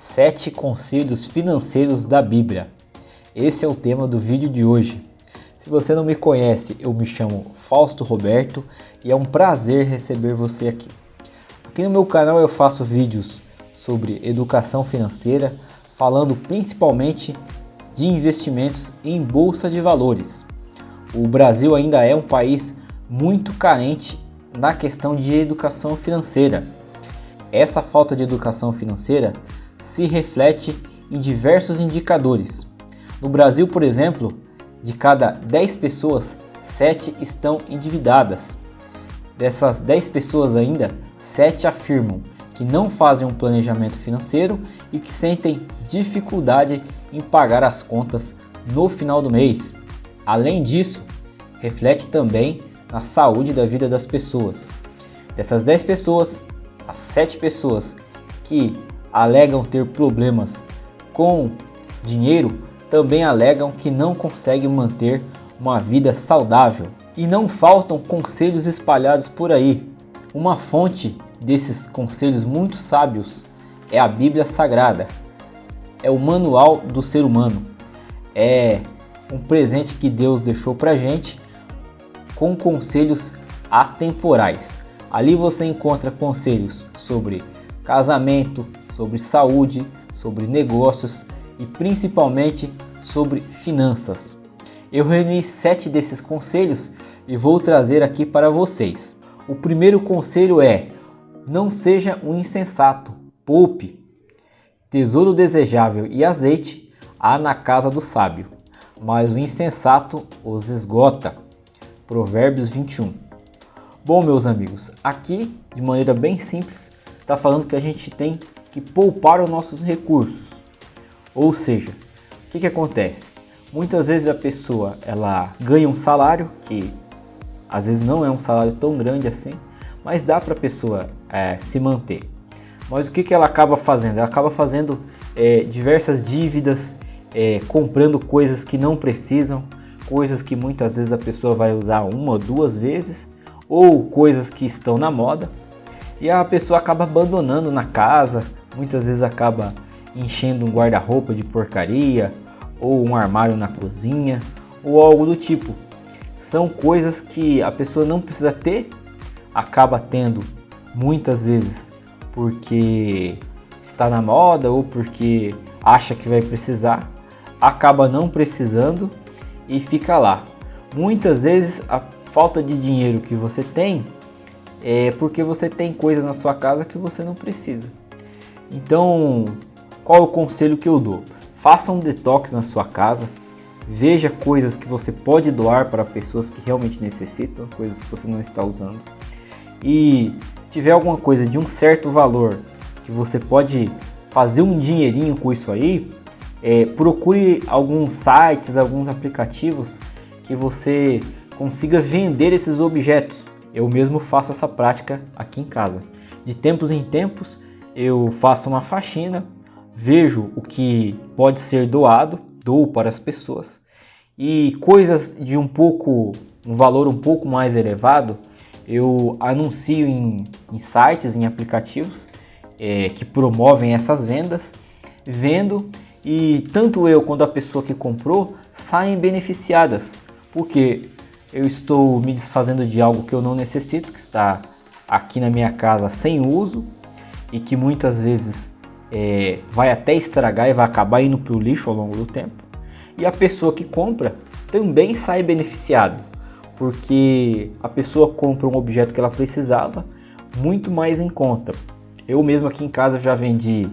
7 conselhos financeiros da Bíblia. Esse é o tema do vídeo de hoje. Se você não me conhece, eu me chamo Fausto Roberto e é um prazer receber você aqui. Aqui no meu canal eu faço vídeos sobre educação financeira, falando principalmente de investimentos em bolsa de valores. O Brasil ainda é um país muito carente na questão de educação financeira. Essa falta de educação financeira se reflete em diversos indicadores. No Brasil, por exemplo, de cada 10 pessoas, 7 estão endividadas. Dessas 10 pessoas ainda, 7 afirmam que não fazem um planejamento financeiro e que sentem dificuldade em pagar as contas no final do mês. Além disso, reflete também na saúde da vida das pessoas. Dessas 10 pessoas, as 7 pessoas que alegam ter problemas com dinheiro também alegam que não conseguem manter uma vida saudável. E não faltam conselhos espalhados por aí. Uma fonte desses conselhos muito sábios é a Bíblia Sagrada. É o manual do ser humano. É um presente que Deus deixou pra gente com conselhos atemporais. Ali você encontra conselhos sobre casamento, sobre saúde, sobre negócios e principalmente sobre finanças. Eu reuni 7 desses conselhos e vou trazer aqui para vocês. O primeiro conselho é: não seja um insensato, poupe. Tesouro desejável e azeite há na casa do sábio, mas o insensato os esgota. Provérbios 21. Bom, meus amigos, aqui de maneira bem simples está falando que a gente tem que poupar os nossos recursos. Ou seja, o que acontece? Muitas vezes a pessoa ela ganha um salário que às vezes não é um salário tão grande assim, mas dá para a pessoa se manter. Mas o que ela acaba fazendo? Ela acaba fazendo diversas dívidas, comprando coisas que não precisam, coisas que muitas vezes a pessoa vai usar uma ou duas vezes, ou coisas que estão na moda, e a pessoa acaba abandonando na casa, muitas vezes acaba enchendo um guarda-roupa de porcaria, ou um armário na cozinha, ou algo do tipo. São coisas que a pessoa não precisa ter, acaba tendo muitas vezes porque está na moda ou porque acha que vai precisar, acaba não precisando e fica lá. Muitas vezes a falta de dinheiro que você tem é porque você tem coisas na sua casa que você não precisa. Então, qual é o conselho que eu dou? Faça um detox na sua casa, veja coisas que você pode doar para pessoas que realmente necessitam, coisas que você não está usando. E se tiver alguma coisa de um certo valor que você pode fazer um dinheirinho com isso aí, procure alguns sites, alguns aplicativos que você consiga vender esses objetos. Eu mesmo faço essa prática aqui em casa. De tempos em tempos eu faço uma faxina, vejo o que pode ser doado, dou para as pessoas, e coisas de um valor um pouco mais elevado, eu anuncio em sites, em aplicativos que promovem essas vendas, vendo, e tanto eu quanto a pessoa que comprou saem beneficiadas, porque eu estou me desfazendo de algo que eu não necessito, que está aqui na minha casa sem uso e que muitas vezes vai até estragar e vai acabar indo para o lixo ao longo do tempo. E a pessoa que compra também sai beneficiada, porque a pessoa compra um objeto que ela precisava muito mais em conta. Eu mesmo aqui em casa já vendi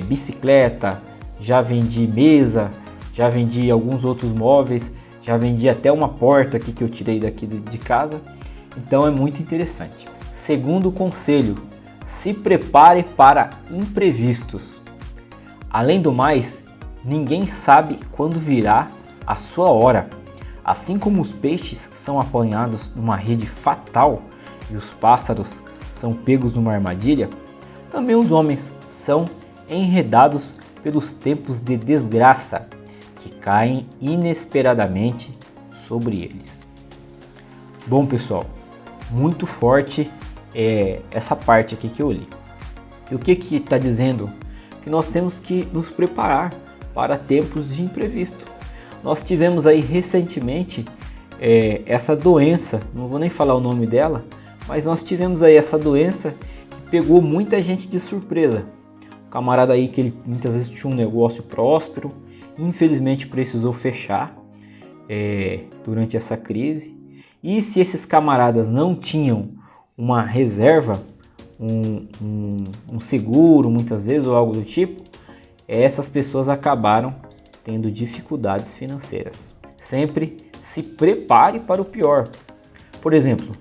bicicleta, já vendi mesa, já vendi alguns outros móveis, já vendi até uma porta aqui que eu tirei daqui de casa. Então é muito interessante. Segundo conselho: se prepare para imprevistos. Além do mais, ninguém sabe quando virá a sua hora. Assim como os peixes são apanhados numa rede fatal e os pássaros são pegos numa armadilha, também os homens são enredados pelos tempos de desgraça que caem inesperadamente sobre eles. Bom, pessoal, muito forte essa parte aqui que eu li. E o que está dizendo que nós temos que nos preparar para tempos de imprevisto. Nós tivemos aí recentemente essa doença, não vou nem falar o nome dela, mas nós tivemos aí essa doença que pegou muita gente de surpresa. O camarada aí que ele muitas vezes tinha um negócio próspero, infelizmente precisou fechar durante essa crise. E se esses camaradas não tinham uma reserva, um seguro muitas vezes ou algo do tipo, essas pessoas acabaram tendo dificuldades financeiras. Sempre se prepare para o pior. Por exemplo,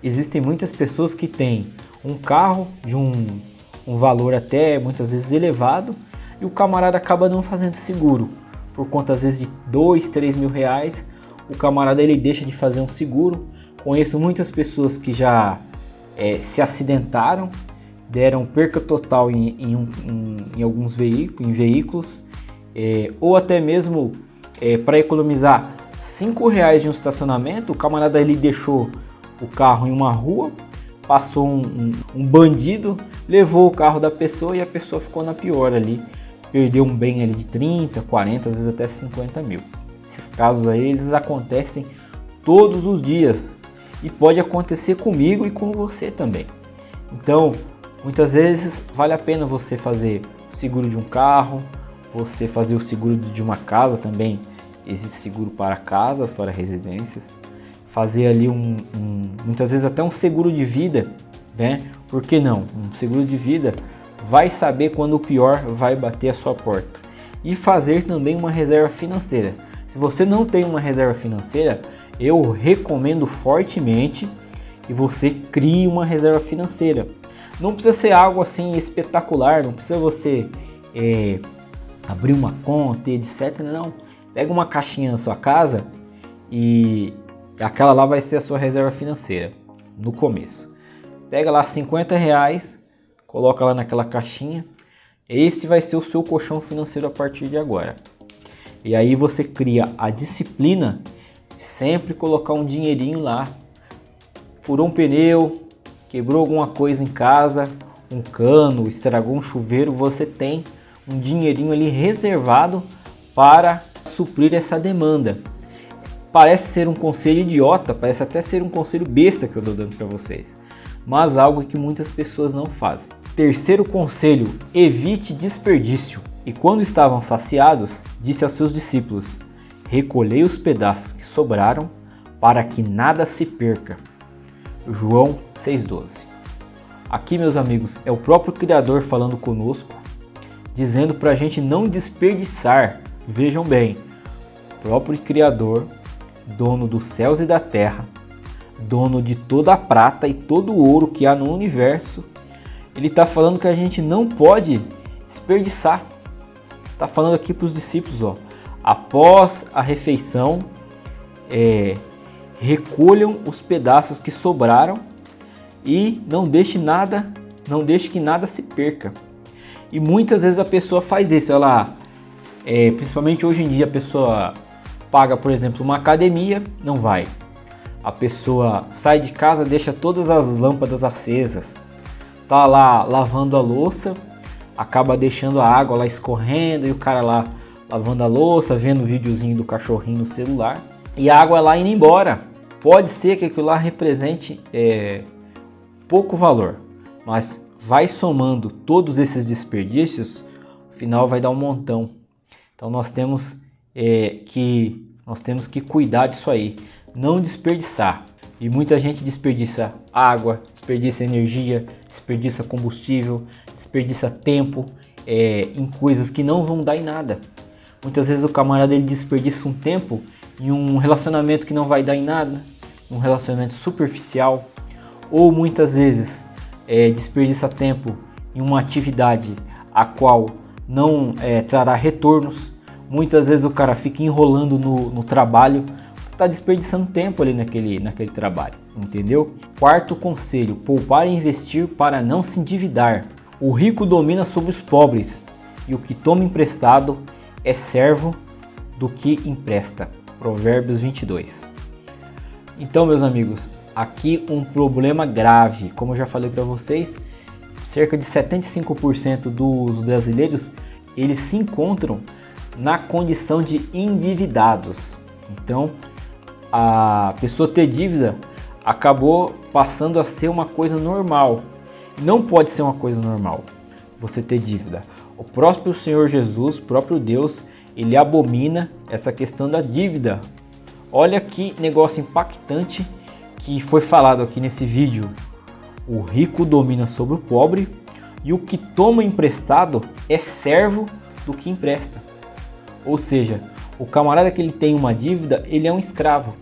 existem muitas pessoas que têm um carro de um valor até muitas vezes elevado e o camarada acaba não fazendo seguro. Por conta às vezes de 2, 3 mil reais, o camarada ele deixa de fazer um seguro. Conheço muitas pessoas que já se acidentaram, deram perca total em alguns veículos, ou até mesmo para economizar 5 reais de um estacionamento, o camarada ele deixou o carro em uma rua, passou um bandido, levou o carro da pessoa e a pessoa ficou na pior ali, perdeu um bem ali de 30, 40, às vezes até 50 mil. Esses casos aí eles acontecem todos os dias e pode acontecer comigo e com você também. Então, muitas vezes vale a pena você fazer o seguro de um carro, você fazer o seguro de uma casa também. Existe seguro para casas, para residências. Fazer ali muitas vezes até um seguro de vida, né? Por que não? Um seguro de vida vai saber quando o pior vai bater a sua porta. E fazer também uma reserva financeira. Se você não tem uma reserva financeira, eu recomendo fortemente que você crie uma reserva financeira. Não precisa ser algo assim espetacular, não precisa você abrir uma conta, etc. Não, pega uma caixinha na sua casa e aquela lá vai ser a sua reserva financeira no começo. Pega lá 50 reais, coloca lá naquela caixinha. Esse vai ser o seu colchão financeiro a partir de agora. E aí você cria a disciplina de sempre colocar um dinheirinho lá. Furou um pneu, quebrou alguma coisa em casa, um cano, estragou um chuveiro, você tem um dinheirinho ali reservado para suprir essa demanda. Parece ser um conselho idiota, parece até ser um conselho besta que eu estou dando para vocês, mas algo que muitas pessoas não fazem. Terceiro conselho, evite desperdício. E quando estavam saciados, disse aos seus discípulos: recolhei os pedaços que sobraram para que nada se perca. João 6,12. Aqui, meus amigos, é o próprio Criador falando conosco, dizendo para a gente não desperdiçar. Vejam bem, o próprio Criador, dono dos céus e da terra, dono de toda a prata e todo o ouro que há no universo, ele está falando que a gente não pode desperdiçar. Está falando aqui para os discípulos, ó, após a refeição, recolham os pedaços que sobraram e não deixe que nada se perca. E muitas vezes a pessoa faz isso, principalmente hoje em dia a pessoa paga, por exemplo, uma academia, não vai. A pessoa sai de casa, deixa todas as lâmpadas acesas, tá lá lavando a louça, acaba deixando a água lá escorrendo e o cara lá lavando a louça, vendo o videozinho do cachorrinho no celular e a água lá indo embora. Pode ser que aquilo lá represente pouco valor, mas vai somando todos esses desperdícios, no final vai dar um montão. Então nós temos que cuidar disso aí, não desperdiçar. E muita gente desperdiça água, desperdiça energia, desperdiça combustível, desperdiça tempo em coisas que não vão dar em nada. Muitas vezes o camarada ele desperdiça um tempo em um relacionamento que não vai dar em nada, um relacionamento superficial, ou muitas vezes desperdiça tempo em uma atividade a qual não trará retornos. Muitas vezes o cara fica enrolando no trabalho, está desperdiçando tempo ali naquele trabalho, entendeu? Quarto conselho, poupar e investir para não se endividar. O rico domina sobre os pobres e o que toma emprestado é servo do que empresta. Provérbios 22. Então, meus amigos, aqui um problema grave, como eu já falei para vocês, cerca de 75% dos brasileiros, eles se encontram na condição de endividados. Então, a pessoa ter dívida acabou passando a ser uma coisa normal. Não pode ser uma coisa normal você ter dívida. O próprio Senhor Jesus, o próprio Deus, ele abomina essa questão da dívida. Olha que negócio impactante que foi falado aqui nesse vídeo. O rico domina sobre o pobre e o que toma emprestado é servo do que empresta. Ou seja, o camarada que ele tem uma dívida, ele é um escravo.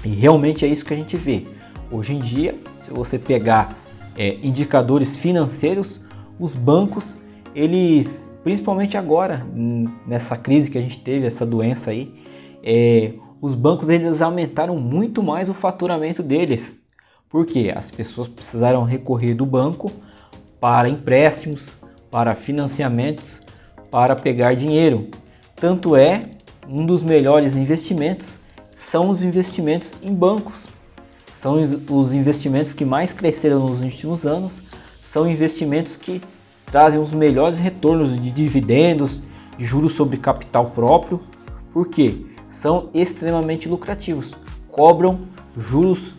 E realmente é isso que a gente vê. Hoje em dia, se você pegar indicadores financeiros, os bancos, eles, principalmente agora, nessa crise que a gente teve, essa doença aí, os bancos eles aumentaram muito mais o faturamento deles. Por quê? As pessoas precisaram recorrer do banco para empréstimos, para financiamentos, para pegar dinheiro. Tanto é, um dos melhores investimentos são os investimentos em bancos. São os investimentos que mais cresceram nos últimos anos, são investimentos que trazem os melhores retornos de dividendos, de juros sobre capital próprio. Por quê? São extremamente lucrativos, cobram juros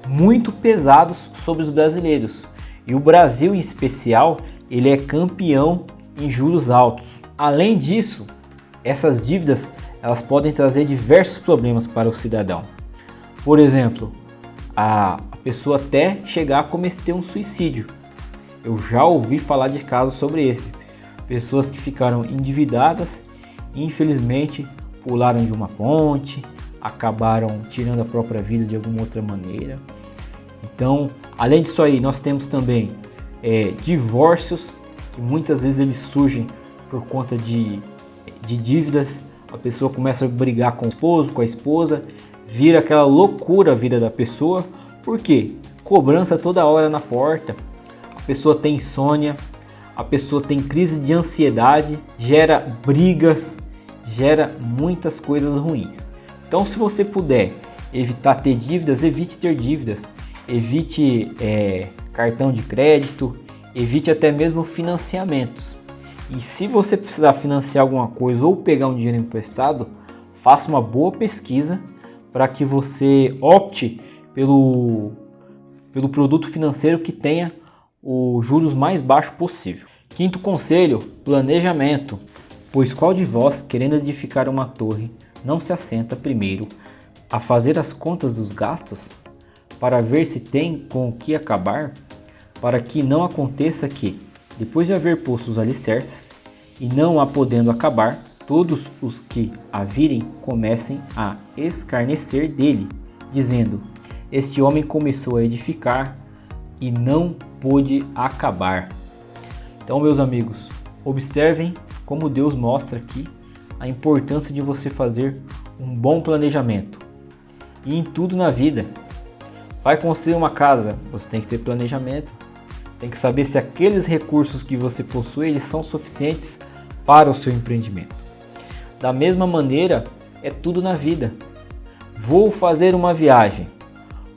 muito pesados sobre os brasileiros. E o Brasil, em especial, ele é campeão em juros altos. Além disso, essas dívidas elas podem trazer diversos problemas para o cidadão. Por exemplo, a pessoa até chegar a cometer um suicídio. Eu já ouvi falar de casos sobre esse. Pessoas que ficaram endividadas e infelizmente pularam de uma ponte, acabaram tirando a própria vida de alguma outra maneira. Então, além disso aí, nós temos também divórcios, que muitas vezes eles surgem por conta de dívidas. A pessoa começa a brigar com o esposo, com a esposa, vira aquela loucura a vida da pessoa. Por quê? Cobrança toda hora na porta, a pessoa tem insônia, a pessoa tem crise de ansiedade, gera brigas, gera muitas coisas ruins. Então, se você puder evitar ter dívidas, evite ter dívidas, evite cartão de crédito, evite até mesmo financiamentos. E se você precisar financiar alguma coisa ou pegar um dinheiro emprestado, faça uma boa pesquisa para que você opte pelo produto financeiro que tenha os juros mais baixos possível. Quinto conselho, planejamento. Pois qual de vós, querendo edificar uma torre, não se assenta primeiro a fazer as contas dos gastos, para ver se tem com o que acabar, para que não aconteça que, depois de haver posto os alicerces, e não a podendo acabar, todos os que a virem comecem a escarnecer dele, dizendo: este homem começou a edificar e não pôde acabar. Então, meus amigos, observem como Deus mostra aqui a importância de você fazer um bom planejamento. E em tudo na vida. Vai construir uma casa, você tem que ter planejamento. Tem que saber se aqueles recursos que você possui eles são suficientes para o seu empreendimento. Da mesma maneira, é tudo na vida. Vou fazer uma viagem.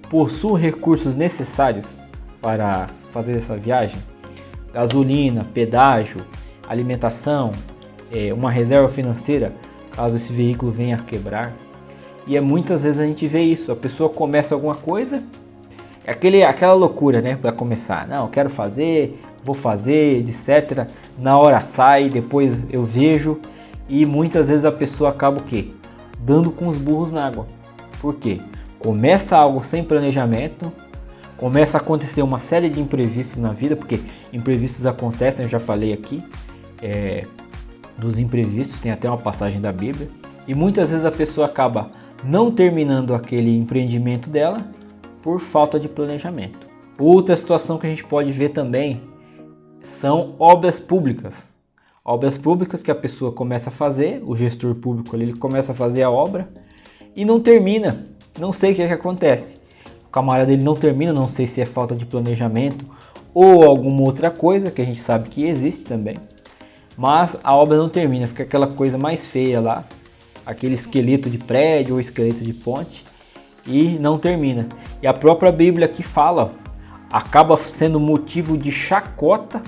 Possuo recursos necessários para fazer essa viagem? Gasolina, pedágio, alimentação, uma reserva financeira, caso esse veículo venha a quebrar. E muitas vezes a gente vê isso, a pessoa começa alguma coisa, aquela loucura, né, para começar. Não, eu quero fazer, vou fazer, etc. Na hora sai, depois eu vejo, e muitas vezes a pessoa acaba o quê? Dando com os burros na água. Por quê? Começa algo sem planejamento, começa a acontecer uma série de imprevistos na vida, porque imprevistos acontecem, eu já falei aqui, dos imprevistos, tem até uma passagem da Bíblia, e muitas vezes a pessoa acaba não terminando aquele empreendimento dela por falta de planejamento. Outra situação que a gente pode ver também são obras públicas. Obras públicas que a pessoa começa a fazer, o gestor público ele começa a fazer a obra e não termina. Não sei o que acontece. O camarada dele não termina, não sei se é falta de planejamento ou alguma outra coisa que a gente sabe que existe também. Mas a obra não termina, fica aquela coisa mais feia lá, aquele esqueleto de prédio ou esqueleto de ponte, e não termina. E a própria Bíblia aqui fala, acaba sendo motivo de chacota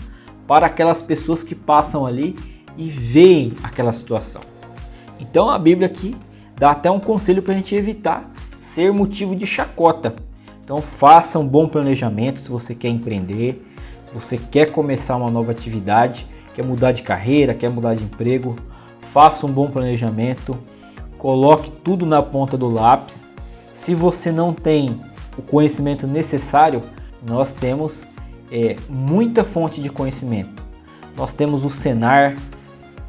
para aquelas pessoas que passam ali e veem aquela situação. Então a Bíblia aqui dá até um conselho para a gente evitar ser motivo de chacota. Então faça um bom planejamento se você quer empreender, se você quer começar uma nova atividade, quer mudar de carreira, quer mudar de emprego, faça um bom planejamento, coloque tudo na ponta do lápis. Se você não tem o conhecimento necessário, nós temos muita fonte de conhecimento. Nós temos o Senar,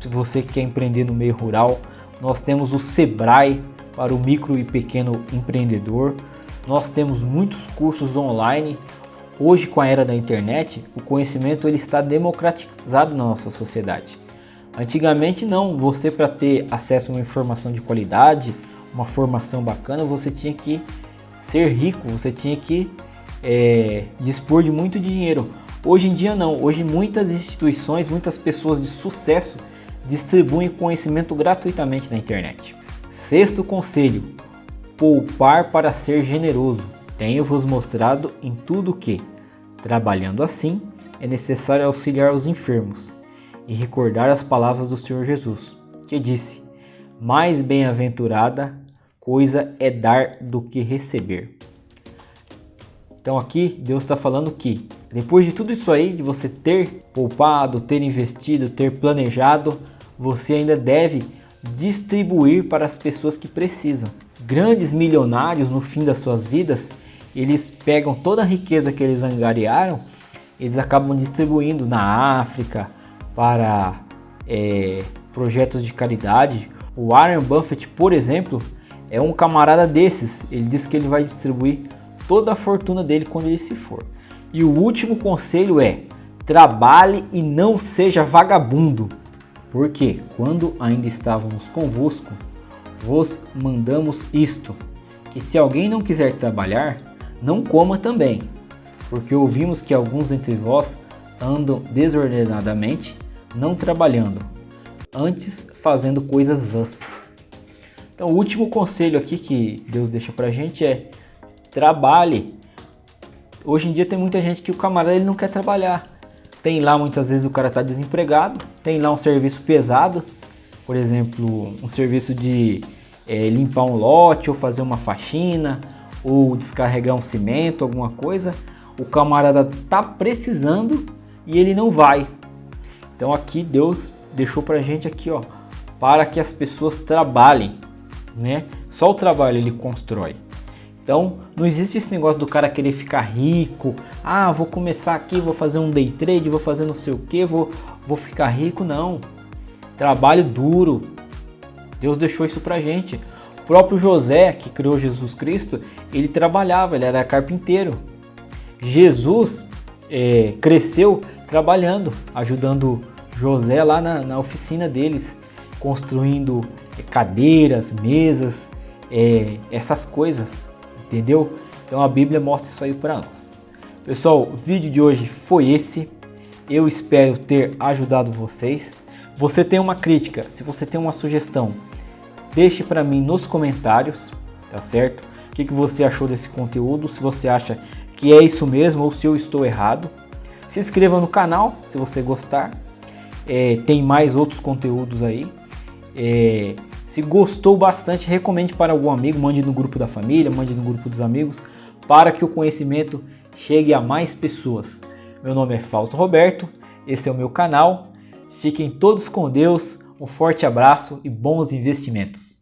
se você quer empreender no meio rural. Nós temos o Sebrae para o micro e pequeno empreendedor. Nós temos muitos cursos online. Hoje, com a era da internet, o conhecimento ele está democratizado na nossa sociedade. Antigamente não, você para ter acesso a uma informação de qualidade, uma formação bacana, você tinha que ser rico, você tinha que dispor de muito dinheiro. Hoje em dia não, hoje muitas instituições, muitas pessoas de sucesso distribuem conhecimento gratuitamente na internet. Sexto conselho, poupar para ser generoso. Tenho-vos mostrado em tudo que, trabalhando assim, é necessário auxiliar os enfermos e recordar as palavras do Senhor Jesus, que disse: mais bem-aventurada coisa é dar do que receber. Então aqui Deus está falando que depois de tudo isso aí, de você ter poupado, ter investido, ter planejado, você ainda deve distribuir para as pessoas que precisam. Grandes milionários no fim das suas vidas, eles pegam toda a riqueza que eles angariaram, eles acabam distribuindo na África para projetos de caridade. O Warren Buffett, por exemplo, é um camarada desses. Ele diz que ele vai distribuir toda a fortuna dele quando ele se for. E o último conselho é: trabalhe e não seja vagabundo, porque quando ainda estávamos convosco, vos mandamos isto, que se alguém não quiser trabalhar, não coma também, porque ouvimos que alguns entre vós andam desordenadamente, não trabalhando, antes fazendo coisas vãs. Então o último conselho aqui que Deus deixa pra gente é: trabalhe. Hoje em dia tem muita gente que o camarada ele não quer trabalhar. Tem lá muitas vezes o cara está desempregado, tem lá um serviço pesado, por exemplo, um serviço de limpar um lote ou fazer uma faxina ou descarregar um cimento, alguma coisa. O camarada tá precisando e ele não vai. Então aqui Deus deixou pra gente aqui, ó, para que as pessoas trabalhem, né? Só o trabalho ele constrói. Então não existe esse negócio do cara querer ficar rico. Ah, vou começar aqui, vou fazer um day trade, vou fazer não sei o que, vou ficar rico. Não. Trabalho duro. Deus deixou isso pra gente. O próprio José, que criou Jesus Cristo, ele trabalhava, ele era carpinteiro. Jesus cresceu trabalhando, ajudando José lá na oficina deles, construindo cadeiras, mesas, essas coisas, entendeu? Então a Bíblia mostra isso aí para nós. Pessoal, o vídeo de hoje foi esse. Eu espero ter ajudado vocês. Você tem uma crítica, se você tem uma sugestão, deixe para mim nos comentários, tá certo? O que você achou desse conteúdo, se você acha que é isso mesmo ou se eu estou errado. Se inscreva no canal se você gostar, tem mais outros conteúdos aí. Se gostou bastante, recomende para algum amigo, mande no grupo da família, mande no grupo dos amigos, para que o conhecimento chegue a mais pessoas. Meu nome é Fausto Roberto, esse é o meu canal. Fiquem todos com Deus, um forte abraço e bons investimentos.